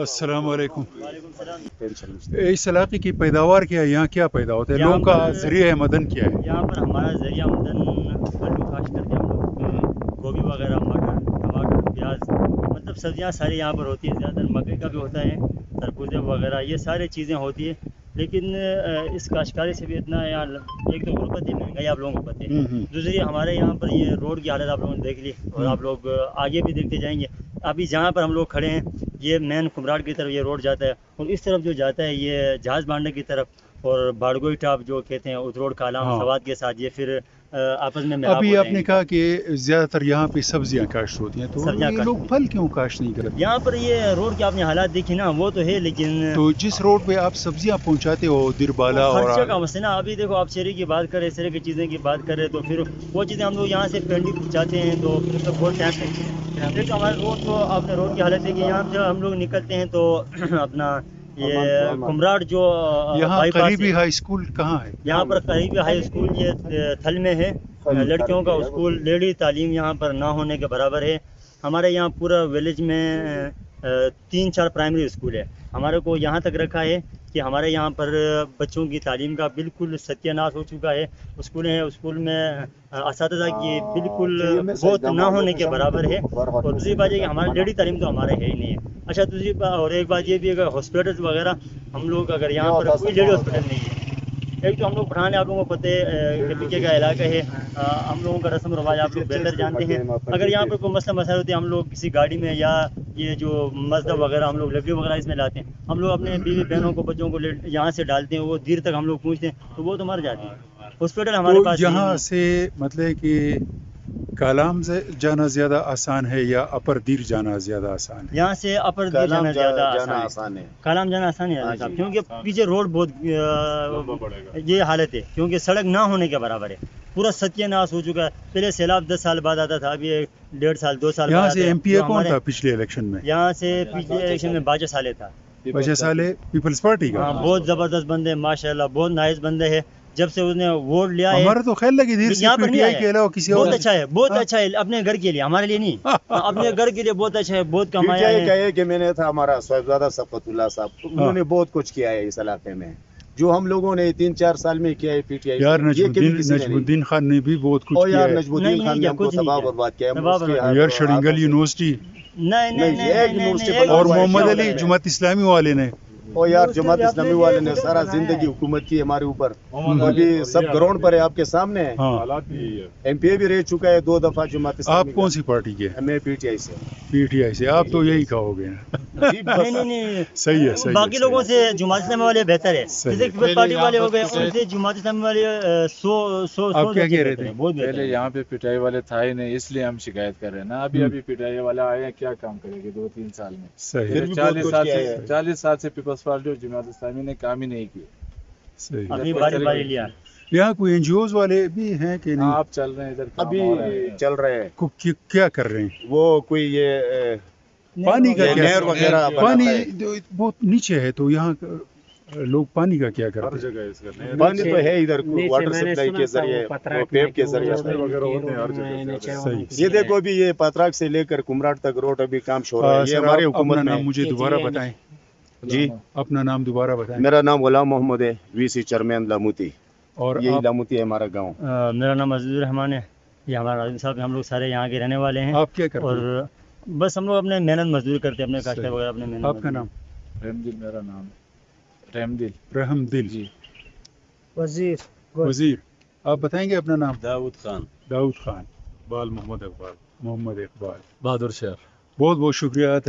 अस्सलाम वालेकुम। वालेकुम सलाम। इस इलाके की पैदावार क्या है, यहाँ क्या पैदा होता है, लोगों का जरिया मदन क्या है? यहाँ पर हमारा जरिया मदन आलू खास करके हम लोग गोभी वगैरह, मटर, टमाटर, प्याज, मतलब सब्जियाँ सारी यहाँ पर होती हैं। ज़्यादातर मकई का भी होता है, तरबूजे वगैरह, ये सारी चीज़ें होती है। लेकिन इस काश्तकारी से भी इतना यहाँ एक तो गुर्बत है, महंगाई आप लोगों को पता है, दूसरी हमारे यहाँ पर ये रोड की हालत आप लोगों ने देख ली और आप लोग आगे भी देखते जाएंगे। अभी जहाँ पर हम लोग खड़े हैं ये मेन कुमराट की तरफ ये रोड जाता है और इस तरफ जो जाता है ये जहाज बांडे की तरफ और बाड़गोई टाप जो कहते हैं उस रोड कालाम सवाद के साथ ये फिर आपस में मिलाप अभी होते आपने हैं। कहा कि ज्यादातर यहाँ पे सब्जियाँ काश्त होती हैं, तो सब्जियाँ ये काश्त लोग होती फल क्यों काश्त नहीं करते? यहाँ पर ये रोड की आपने हालात देखी ना, वो तो है लेकिन तो जिस रोड पे आप सब्जियाँ पहुँचाते हो दिरबाला और खर्चे का मसला ना। अभी देखो आप चेरी की बात करें, इस तरह की चीज़ें की बात करें तो फिर वो चीज़ें हम लोग यहाँ से पेंडी पहुँचाते हैं तो फिर तो बहुत टाइम लगता है। देखो हमारे रोड तो आपने रोड की हालत है कि यहाँ से हम लोग निकलते हैं तो अपना ये कुमराट जो यहाँ बाईपास करीबी है, हाई स्कूल कहाँ है? यहाँ पर करीबी हाई स्कूल ये थल में है। लड़कियों का स्कूल, लेडी तालीम यहाँ पर ना होने के बराबर है। हमारे यहाँ पूरा विलेज में 3-4 प्राइमरी स्कूल है। हमारे को यहाँ तक रखा है कि हमारे यहाँ पर बच्चों की तालीम का बिल्कुल सत्यानाश हो चुका है। स्कूल है, स्कूल में असातिज़ा की बिल्कुल बहुत ना होने के बराबर है। और दूसरी बात है कि हमारी लेडी तालीम तो हमारे है ही नहीं है। अच्छा, दूसरी बात और एक बात ये भी, अगर हॉस्पिटल वगैरह हम लोग अगर यहाँ पर कोई लेडी हॉस्पिटल नहीं है। एक तो हम लोग पठान आप लोगों को पता है पीके का इलाका है, हम लोगों का रस्म रवाज आप लोग बेहतर जानते हैं। अगर यहाँ पर कोई मसला मसाइल होते हैं हम लोग किसी गाड़ी में या ये जो मज़दब वगैरह हम लोग लकड़ी वगैरह इसमें लाते हैं, हम लोग अपने बीवी बहनों को बच्चों को यहाँ से डालते हैं, वो देर तक हम लोग पूछते हैं तो वो तो मर जाते हैं। हॉस्पिटल हमारे पास यहाँ से मतलब कि कालाम से जाना ज़्यादा आसान है या अपर दीर जाना ज़्यादा आसान है? यहाँ से अपर दीर जाना ज़्यादा आसान है। कालाम जाना आसान है साहब, क्योंकि पीछे रोड बहुत ये हालत है, क्योंकि सड़क ना होने के बराबर है। पूरा सत्यानाश हो चुका है। पहले सैलाब 10 साल बाद आता था, अभी 1.5 साल 2 साल यहाँ बाद से आता है। एमपीए तो कौन हमारे था पिछले इलेक्शन में? यहाँ से पिछले इलेक्शन में बाजा साले था। बाजा साले पीपल्स पार्टी का? हाँ, बहुत ज़बरदस्त बंदे, माशाल्लाह बहुत नाइस बंदे हैं। जब से उसने वोट लिया है, हमारा तो ख्याल लगी धीरे से यहाँ पर नहीं पीटीआई आया के अलावा किसी बहुत और अच्छा है, बहुत अच्छा है अपने घर के लिए, हमारे लिए नहीं। अपने घर के लिए बहुत अच्छा है, बहुत कमाया पीटीआई क्या है। है कि मैंने था हमारा साहिबजादा शफकतुल्लाह साहब, उन्होंने बहुत कुछ किया है इस इलाके में, जो हम लोगों ने 3-4 साल में किया है पीटीआई। यार नजमुद्दीन खान ने भी बहुत कुछ किया यार है। नजमुद्दीन खान ने हमको तबाह बर्बाद किया है। यार शरिंगल यूनिवर्सिटी नहीं और मोहम्मद अली जुमात इस्लामी वाले ने, और यार जमात इस्लामी वाले ने सारा जिंदगी हुकूमत की हमारे ऊपर। अभी सब ग्राउंड पर है, आपके सामने है। हाँ। एमपीए भी रह चुका है 2 दफा जमात इस्लामी आप कौन सी पार्टी के? मैं पीटीआई से। पीटीआई से? आप तो यही कहोगे ना? नहीं, सही है, सही बाकी है, लोगों से जुमात इस्लामी वाले बेहतर है। सही जैसे पीपल्स पार्टी वाले हो गए, उनसे जुमात इस्लामी वाले 100 आप क्या कह रहे थे? बहुत बेहतर पहले है। यहाँ पे पिटाई वाले था ही नहीं, इसलिए हम शिकायत कर रहे हैं ना। अभी पिटाई वाला आए हैं, क्या काम करेंगे 2-3 साल में? सही फिर है, भी 40 बहुत साल कुछ से किया है। 40 साल से पीपल्स पार्टी और जमात इस्लामी ने काम ही नहीं किया। सही है। अभी बारी लिया। यहाँ कोई एनजीओज वाले भी हैं कि नहीं? आप चल रहे हैं इधर, काम अभी हो रहा है। चल रहे हैं क्या कर रहे हैं? वो कोई ये पानी का क्या? नहर वगैरह पानी बनाता है। बहुत नीचे है, तो यहाँ लोग पानी का क्या करते हैं? पानी तो है इधर, वाटर सप्लाई के जरिए, वो पेप के जरिए। सही। ये देखो अभी ये पतराक से लेकर कुमराट तक रोड अभी काम शुरू है। ये सर, हमारे आप हुकूमत अपना में नाम है। मुझे दोबारा बताएं। जी, अपना नाम दोबारा बताएं। मेरा नाम गुलाम मोहम्मद है, वीसी चेयरमैन लामुती। और यही आप लामुती है हमारा गांव। मेरा नाम अजीजुर रहमान है, ये हमारा राजू साहब, हम लोग सारे यहाँ के रहने वाले हैं। क्या करते हैं? और बस हम लोग अपने मेहनत मजदूरी करते हैं, अपने काश्त सही। वगैरह अपने मेहनत। आपका नाम? रहमदिल मेरा नाम है, रहमदिल। रहमदिल जी। वजीर। आप बताएंगे अपना नाम? दाऊद खान, दाऊद खान। बाल मोहम्मद इकबाल, मोहम्मद इकबाल। बहादुर शहर। बहुत बहुत शुक्रिया।